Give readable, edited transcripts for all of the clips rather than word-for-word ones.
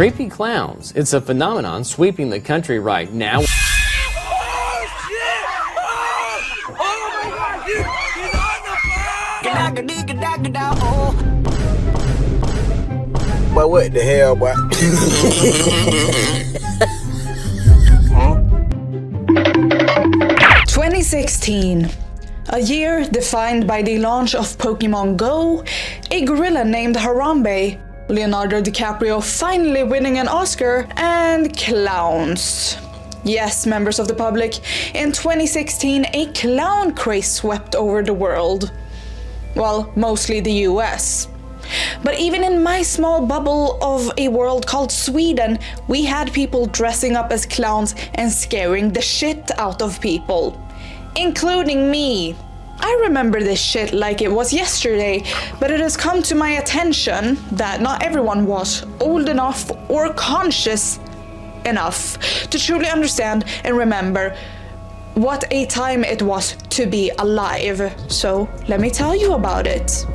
Creepy clowns. It's a phenomenon sweeping the country right now. But what the hell, boy? 2016. A year defined by the launch of Pokemon Go, a gorilla named Harambe, Leonardo DiCaprio finally winning an Oscar, and clowns. Yes, members of the public, in 2016 a clown craze swept over the world. Well, mostly the US. But even in my small bubble of a world called Sweden, we had people dressing up as clowns and scaring the shit out of people. Including me. I remember this shit like it was yesterday, but it has come to my attention that not everyone was old enough or conscious enough to truly understand and remember what a time it was to be alive. So let me tell you about it.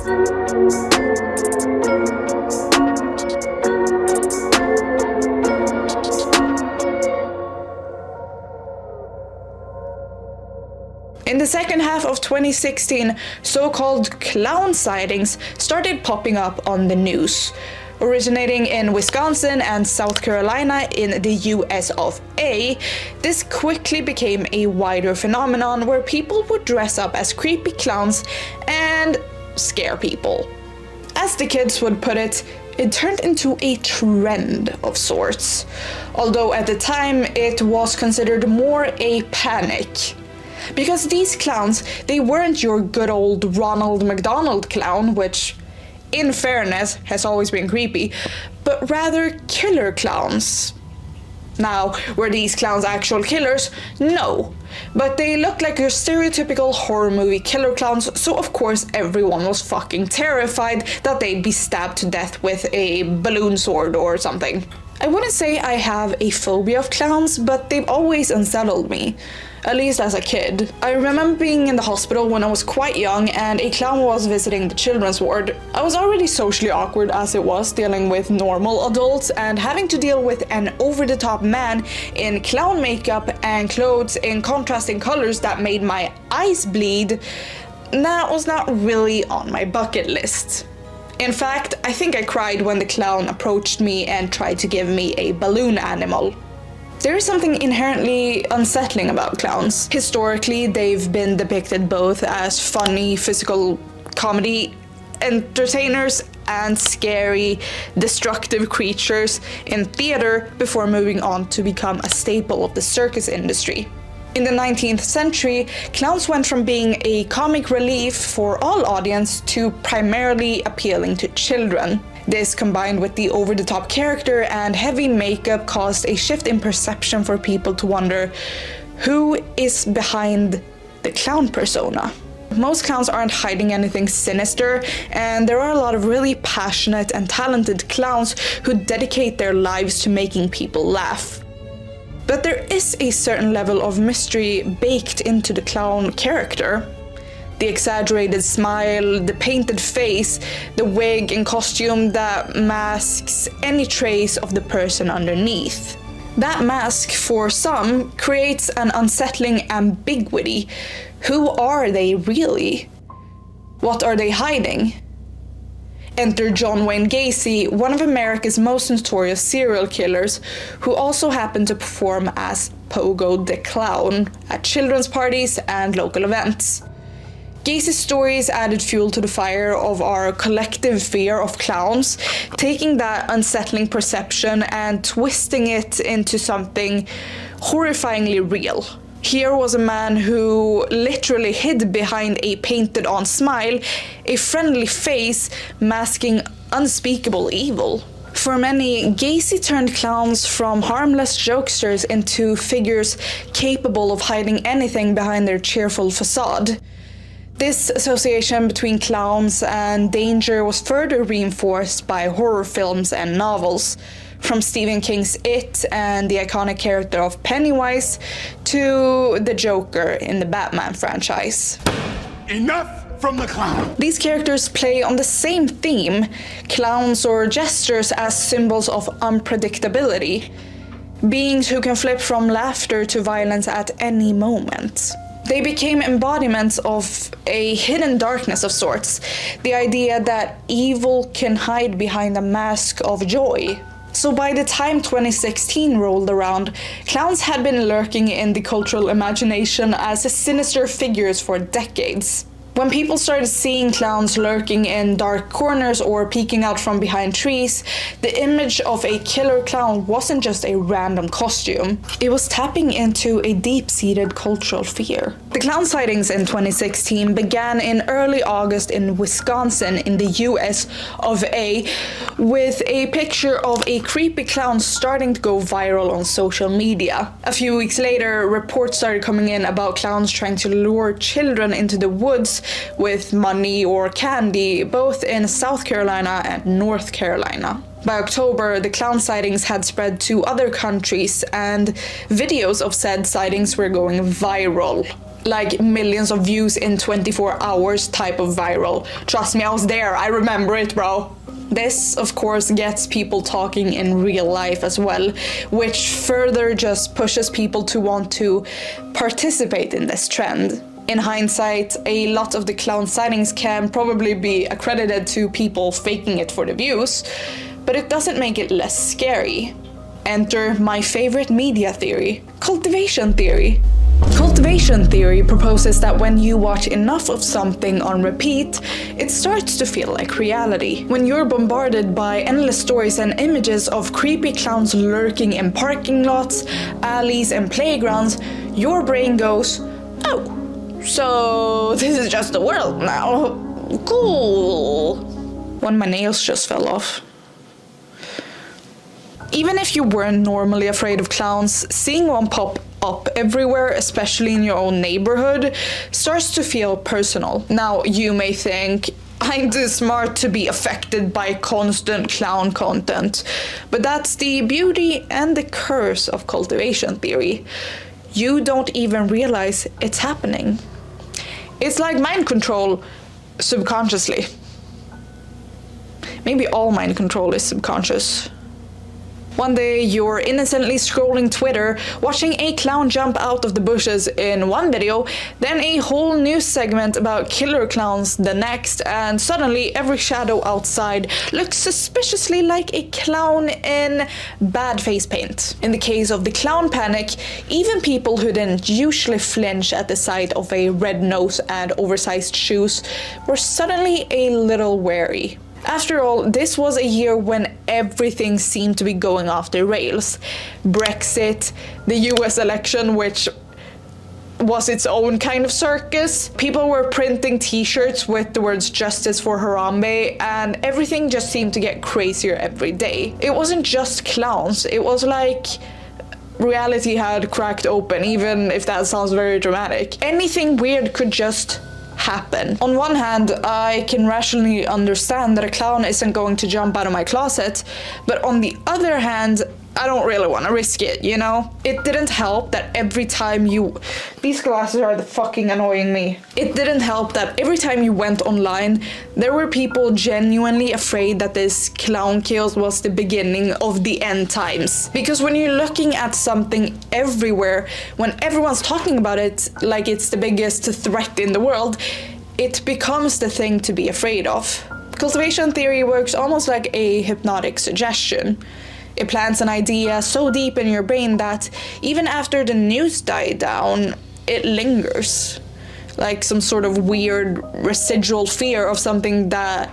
In the second half of 2016, so-called clown sightings started popping up on the news. Originating in Wisconsin and South Carolina in the US of A, this quickly became a wider phenomenon where people would dress up as creepy clowns and scare people. As the kids would put it, it turned into a trend of sorts, although at the time it was considered more a panic. Because these clowns, they weren't your good old Ronald McDonald clown, which, in fairness, has always been creepy, but rather killer clowns. Now, were these clowns actual killers? No. But they looked like your stereotypical horror movie killer clowns, so of course everyone was fucking terrified that they'd be stabbed to death with a balloon sword or something. I wouldn't say I have a phobia of clowns, but they've always unsettled me. At least as a kid. I remember being in the hospital when I was quite young and a clown was visiting the children's ward. I was already socially awkward as it was, dealing with normal adults, and having to deal with an over-the-top man in clown makeup and clothes in contrasting colors that made my eyes bleed, that was not really on my bucket list. In fact, I think I cried when the clown approached me and tried to give me a balloon animal. There is something inherently unsettling about clowns. Historically, they've been depicted both as funny physical comedy entertainers and scary, destructive creatures in theater before moving on to become a staple of the circus industry. In the 19th century, clowns went from being a comic relief for all audience to primarily appealing to children. This, combined with the over-the-top character and heavy makeup, caused a shift in perception for people to wonder who is behind the clown persona. Most clowns aren't hiding anything sinister, and there are a lot of really passionate and talented clowns who dedicate their lives to making people laugh. But there is a certain level of mystery baked into the clown character. The exaggerated smile, the painted face, the wig and costume that masks any trace of the person underneath. That mask, for some, creates an unsettling ambiguity. Who are they really? What are they hiding? Enter John Wayne Gacy, one of America's most notorious serial killers, who also happened to perform as Pogo the Clown at children's parties and local events. Gacy's stories added fuel to the fire of our collective fear of clowns, taking that unsettling perception and twisting it into something horrifyingly real. Here was a man who literally hid behind a painted-on smile, a friendly face masking unspeakable evil. For many, Gacy turned clowns from harmless jokesters into figures capable of hiding anything behind their cheerful facade. This association between clowns and danger was further reinforced by horror films and novels, from Stephen King's It and the iconic character of Pennywise to the Joker in the Batman franchise. Enough from the clown. These characters play on the same theme, clowns or jesters as symbols of unpredictability, beings who can flip from laughter to violence at any moment. They became embodiments of a hidden darkness of sorts, the idea that evil can hide behind a mask of joy. So by the time 2016 rolled around, clowns had been lurking in the cultural imagination as sinister figures for decades. When people started seeing clowns lurking in dark corners or peeking out from behind trees, the image of a killer clown wasn't just a random costume. It was tapping into a deep-seated cultural fear. The clown sightings in 2016 began in early August in Wisconsin in the US of A, with a picture of a creepy clown starting to go viral on social media. A few weeks later, reports started coming in about clowns trying to lure children into the woods with money or candy, both in South Carolina and North Carolina. By October, the clown sightings had spread to other countries, and videos of said sightings were going viral. Like millions of views in 24 hours type of viral. Trust me, I was there, I remember it, bro. This, of course, gets people talking in real life as well, which further just pushes people to want to participate in this trend. In hindsight, a lot of the clown sightings can probably be accredited to people faking it for the views, but it doesn't make it less scary. Enter my favorite media theory, cultivation theory. Cultivation theory proposes that when you watch enough of something on repeat, it starts to feel like reality. When you're bombarded by endless stories and images of creepy clowns lurking in parking lots, alleys, and playgrounds, your brain goes, "Oh, so this is just the world now. Cool." One of my nails just fell off. Even if you weren't normally afraid of clowns, seeing one pop up everywhere, especially in your own neighborhood, starts to feel personal. Now, you may think, I'm too smart to be affected by constant clown content. But that's the beauty and the curse of cultivation theory. You don't even realize it's happening. It's like mind control subconsciously. Maybe all mind control is subconscious. One day you're innocently scrolling Twitter, watching a clown jump out of the bushes in one video, then a whole news segment about killer clowns the next, and suddenly every shadow outside looks suspiciously like a clown in bad face paint. In the case of the clown panic, even people who didn't usually flinch at the sight of a red nose and oversized shoes were suddenly a little wary. After all, this was a year when everything seemed to be going off the rails. Brexit, the US election, which was its own kind of circus. People were printing t-shirts with the words "Justice for Harambe," and everything just seemed to get crazier every day. It wasn't just clowns, it was like reality had cracked open, even if that sounds very dramatic. Anything weird could just happen. On one hand, I can rationally understand that a clown isn't going to jump out of my closet, but on the other hand, I don't really want to risk it, you know? It didn't help that every time these glasses are fucking annoying me. It didn't help that every time you went online, there were people genuinely afraid that this clown chaos was the beginning of the end times. Because when you're looking at something everywhere, when everyone's talking about it like it's the biggest threat in the world, it becomes the thing to be afraid of. Cultivation theory works almost like a hypnotic suggestion. It plants an idea so deep in your brain that even after the news died down, it lingers. Like some sort of weird residual fear of something that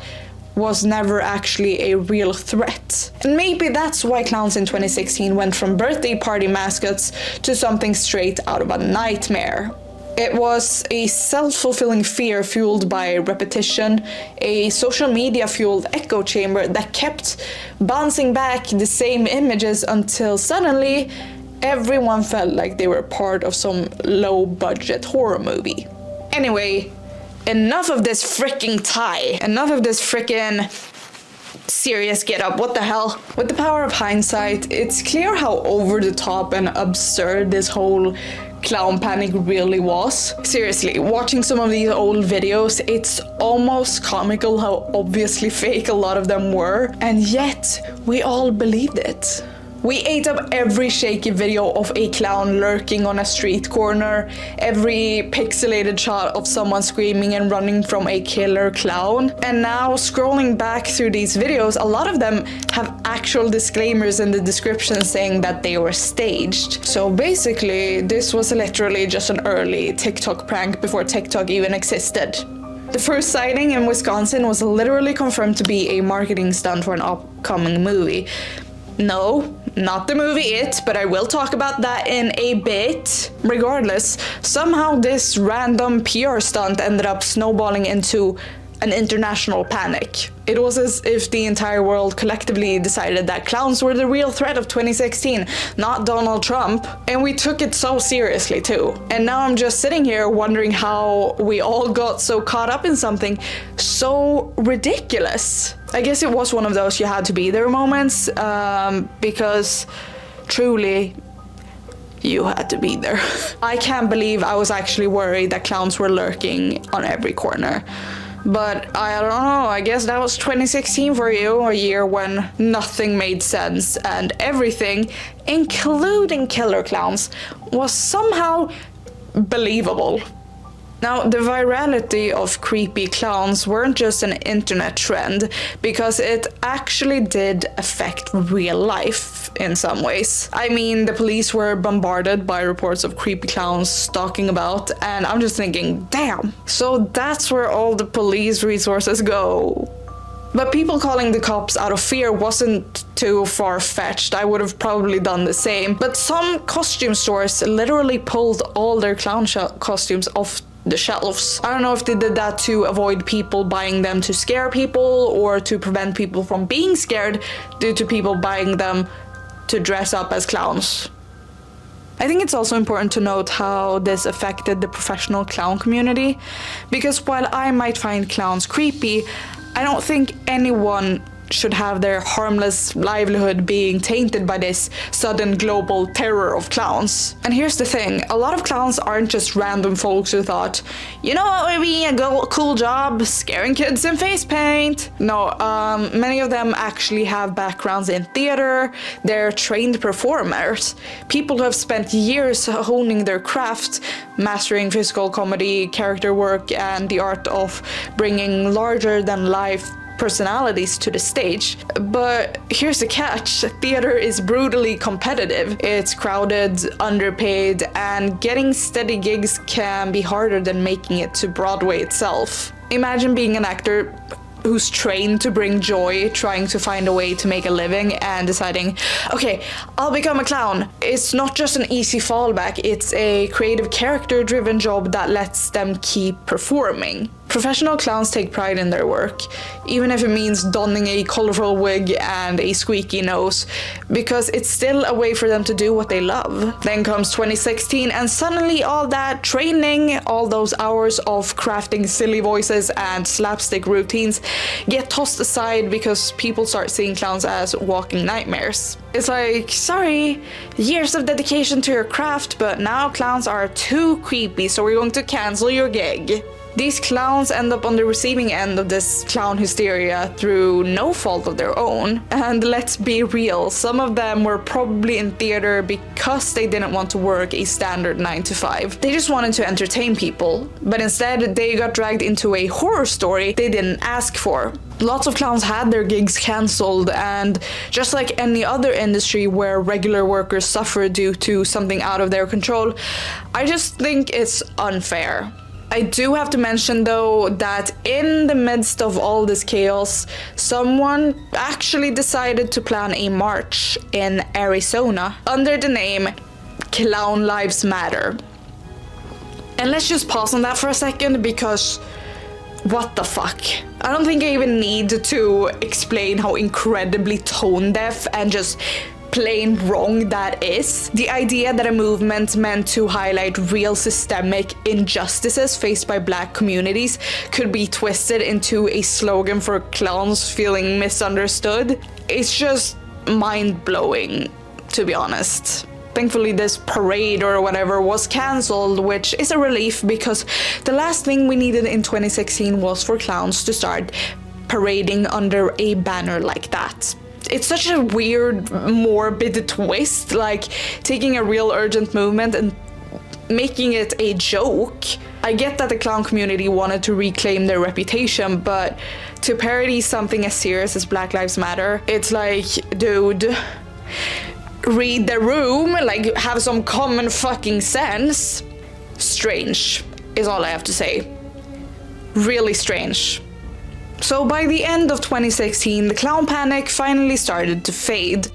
was never actually a real threat. And maybe that's why clowns in 2016 went from birthday party mascots to something straight out of a nightmare. It was a self-fulfilling fear fueled by repetition, a social media-fueled echo chamber that kept bouncing back the same images until suddenly everyone felt like they were part of some low-budget horror movie. Anyway, enough of this freaking tie. Enough of this freaking serious get up. What the hell? With the power of hindsight, it's clear how over the top and absurd this whole clown panic really was. Seriously, watching some of these old videos, it's almost comical how obviously fake a lot of them were, and yet we all believed it. We ate up every shaky video of a clown lurking on a street corner, every pixelated shot of someone screaming and running from a killer clown. And now, scrolling back through these videos, a lot of them have actual disclaimers in the description saying that they were staged. So basically, this was literally just an early TikTok prank before TikTok even existed. The first sighting in Wisconsin was literally confirmed to be a marketing stunt for an upcoming movie. No, not the movie It, but I will talk about that in a bit. Regardless, somehow this random PR stunt ended up snowballing into an international panic. It was as if the entire world collectively decided that clowns were the real threat of 2016, not Donald Trump. And we took it so seriously too. And now I'm just sitting here wondering how we all got so caught up in something so ridiculous. I guess it was one of those you had to be there moments, because truly, you had to be there. I can't believe I was actually worried that clowns were lurking on every corner. But I don't know, I guess that was 2016 for you, a year when nothing made sense and everything, including killer clowns, was somehow believable. Now, the virality of creepy clowns weren't just an internet trend, because it actually did affect real life in some ways. I mean, the police were bombarded by reports of creepy clowns stalking about, and I'm just thinking, damn. So that's where all the police resources go. But people calling the cops out of fear wasn't too far-fetched. I would have probably done the same. But some costume stores literally pulled all their clown costumes off the shelves. I don't know if they did that to avoid people buying them to scare people, or to prevent people from being scared due to people buying them to dress up as clowns. I think it's also important to note how this affected the professional clown community, because while I might find clowns creepy, I don't think anyone should have their harmless livelihood being tainted by this sudden global terror of clowns. And here's the thing, a lot of clowns aren't just random folks who thought, you know what would be a cool job? Scaring kids in face paint. No, many of them actually have backgrounds in theater. They're trained performers. People who have spent years honing their craft, mastering physical comedy, character work, and the art of bringing larger than life personalities to the stage. But here's the catch, theater is brutally competitive. It's crowded, underpaid, and getting steady gigs can be harder than making it to Broadway itself. Imagine being an actor who's trained to bring joy, trying to find a way to make a living, and deciding, okay, I'll become a clown. It's not just an easy fallback, it's a creative character-driven job that lets them keep performing. Professional clowns take pride in their work, even if it means donning a colorful wig and a squeaky nose, because it's still a way for them to do what they love. Then comes 2016, and suddenly all that training, all those hours of crafting silly voices and slapstick routines get tossed aside because people start seeing clowns as walking nightmares. It's like, sorry, years of dedication to your craft, but now clowns are too creepy, so we're going to cancel your gig. These clowns end up on the receiving end of this clown hysteria through no fault of their own. And let's be real, some of them were probably in theater because they didn't want to work a standard 9 to 5. They just wanted to entertain people, but instead they got dragged into a horror story they didn't ask for. Lots of clowns had their gigs cancelled, and just like any other industry where regular workers suffer due to something out of their control, I just think it's unfair. I do have to mention though that in the midst of all this chaos, someone actually decided to plan a march in Arizona under the name Clown Lives Matter. And let's just pause on that for a second, because what the fuck? I don't think I even need to explain how incredibly tone deaf and just plain wrong that is. The idea that a movement meant to highlight real systemic injustices faced by Black communities could be twisted into a slogan for clowns feeling misunderstood, it's just mind-blowing, to be honest. Thankfully, this parade or whatever was cancelled, which is a relief because the last thing we needed in 2016 was for clowns to start parading under a banner like that. It's such a weird, morbid twist, like taking a real urgent movement and making it a joke. I get that the clown community wanted to reclaim their reputation, but to parody something as serious as Black Lives Matter, it's like, dude, read the room, like have some common fucking sense. Strange is all I have to say. Really strange. So by the end of 2016, the clown panic finally started to fade.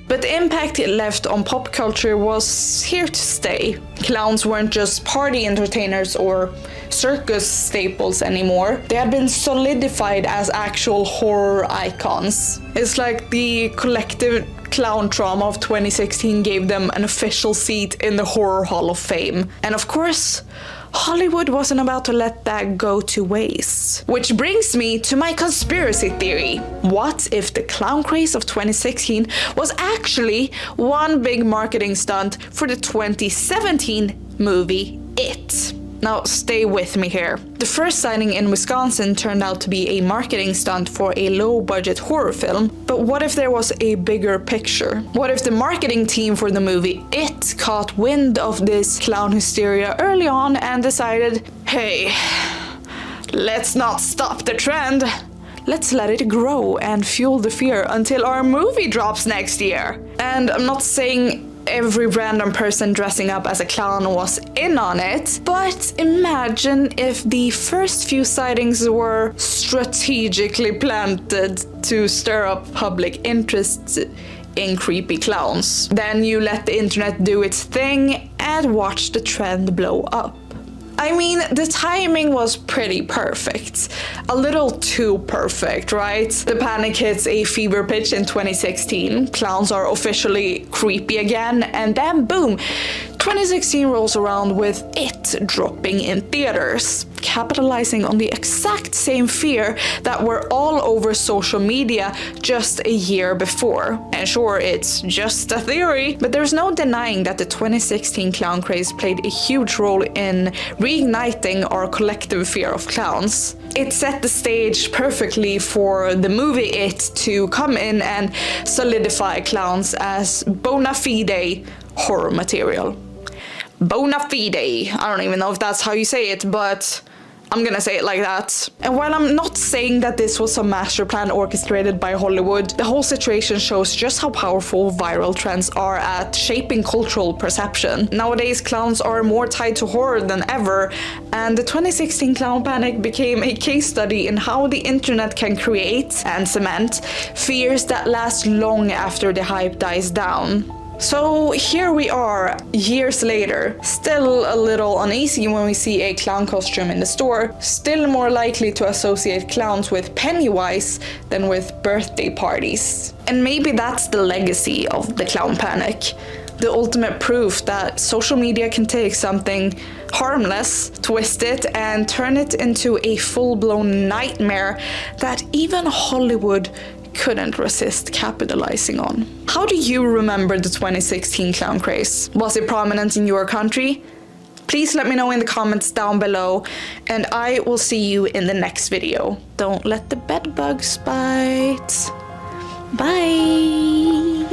But the impact it left on pop culture was here to stay. Clowns weren't just party entertainers or circus staples anymore. They had been solidified as actual horror icons. It's like the collective clown trauma of 2016 gave them an official seat in the Horror Hall of Fame. And of course, Hollywood wasn't about to let that go to waste. Which brings me to my conspiracy theory. What if the clown craze of 2016 was actually one big marketing stunt for the 2017 movie It? Now, stay with me here. The first sighting in Wisconsin turned out to be a marketing stunt for a low-budget horror film. But what if there was a bigger picture? What if the marketing team for the movie It caught wind of this clown hysteria early on and decided, hey, let's not stop the trend. Let's let it grow and fuel the fear until our movie drops next year. And I'm not saying every random person dressing up as a clown was in on it, but imagine if the first few sightings were strategically planted to stir up public interest in creepy clowns. Then you let the internet do its thing and watch the trend blow up. I mean, the timing was pretty perfect. A little too perfect, right? The panic hits a fever pitch in 2016, clowns are officially creepy again, and then boom, 2016 rolls around with It dropping in theaters, capitalizing on the exact same fear that were all over social media just a year before. And sure, it's just a theory, but there's no denying that the 2016 clown craze played a huge role in reigniting our collective fear of clowns. It set the stage perfectly for the movie It to come in and solidify clowns as bona fide horror material. Bona fide. I don't even know if that's how you say it, but I'm gonna say it like that. And while I'm not saying that this was a master plan orchestrated by Hollywood, the whole situation shows just how powerful viral trends are at shaping cultural perception. Nowadays, clowns are more tied to horror than ever, and the 2016 clown panic became a case study in how the internet can create and cement fears that last long after the hype dies down. So here we are, years later, still a little uneasy when we see a clown costume in the store, still more likely to associate clowns with Pennywise than with birthday parties. And maybe that's the legacy of the clown panic. The ultimate proof that social media can take something harmless, twist it, and turn it into a full-blown nightmare that even Hollywood couldn't resist capitalizing on. How do you remember the 2016 clown craze? Was it prominent in your country? Please let me know in the comments down below, and I will see you in the next video. Don't let the bedbugs bite. Bye!